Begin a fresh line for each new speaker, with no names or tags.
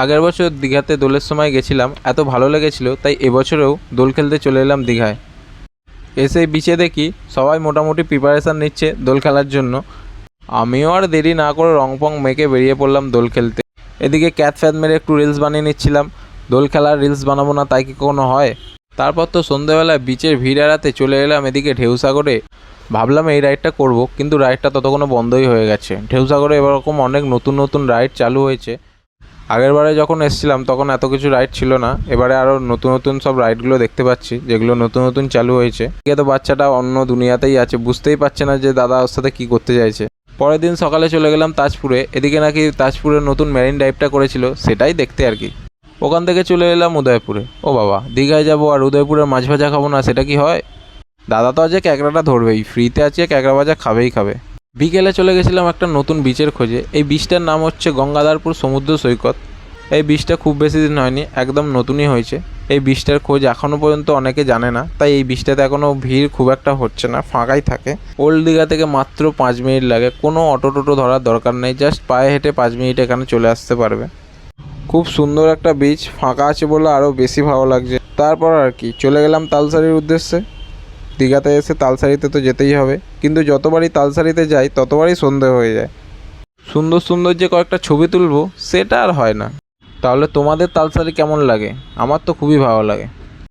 আগের বছর দীঘাতে দোলের সময় গেছিলাম, এত ভালো লেগেছিল, তাই এবছরেও দোল খেলতে চলে এলাম দীঘায়। এসে বিচে দেখি সবাই মোটামুটি প্রিপারেশান নিচ্ছে দোল খেলার জন্য। আমিও আর দেরি না করে রংপং মেখে বেরিয়ে পড়লাম দোল খেলতে। এদিকে ক্যাথ ফ্যাথ মেরে একটু রিলস বানিয়ে নিচ্ছিলাম। দোল খেলার রিলস বানাবো না তাই কি কখনো হয়? তারপর তো সন্ধ্যেবেলায় বিচের ভিড় এড়াতে চলে এলাম এদিকে ঢেউসাগরে। ভাবলাম এই রাইডটা করব, কিন্তু রাইডটা ততক্ষণে বন্ধই হয়ে গেছে। ঢেউসাগরে এরকম অনেক নতুন নতুন রাইড চালু হয়েছে। আগেরবারে যখন এসেছিলাম তখন এত কিছু রাইড ছিল না, এবারে আরও নতুন নতুন সব রাইডগুলো দেখতে পাচ্ছি যেগুলো নতুন নতুন চালু হয়েছে। এদিকে তো বাচ্চাটা অন্য দুনিয়াতেই আছে, বুঝতেই পারছে না যে দাদা ওর সাথে কী করতে চাইছে। পরের দিন সকালে চলে গেলাম তাজপুরে। এদিকে নাকি তাজপুরের নতুন মেরিন ড্রাইভটা করেছিল, সেটাই দেখতে আর কি। ওখান থেকে চলে এলাম উদয়পুরে। ও বাবা, দীঘায় যাবো আর উদয়পুরের মাছ ভাজা খাবো না, সেটা কি হয়? দাদা তো আজকে ক্যাকড়াটা ধরবেই, ফ্রিতে আছে ক্যাকড়া ভাজা খাবেই খাবে। বিকেলে চলে গেছিলাম একটা নতুন বিচের খোঁজে। এই বিচটার নাম হচ্ছে গঙ্গাধারপুর সমুদ্র সৈকত। এই বিচটা খুব বেশি দিন হয়নি, একদম নতুনই হয়েছে। এই বিচটার খোঁজ এখনও পর্যন্ত অনেকে জানে না, তাই এই বিচটাতে এখনও ভিড় খুব একটা হচ্ছে না, ফাঁকাই থাকে। ওল্ড দীঘা থেকে মাত্র 5 মিনিট লাগে, কোনো অটো টোটো ধরার দরকার নেই, জাস্ট পায়ে হেঁটে 5 মিনিট এখানে চলে আসতে পারবে। খুব সুন্দর একটা বিচ, ফাঁকা আছে বলে আরও বেশি ভালো লাগছে। তারপর আর কি চলে গেলাম তালসারির উদ্দেশ্যে। দীঘাতে এসে তালসারিতে তো যেতেই হবে, কিন্তু যতবারই তালসারিতে যাই ততবারই সন্ধে হয়ে যায়। সুন্দর সুন্দর যে কয়েকটা ছবি তুলবো সেটা আর হয় না। তাহলে তোমাদের তালসারি কেমন লাগে? আমার তো খুবই ভালো লাগে।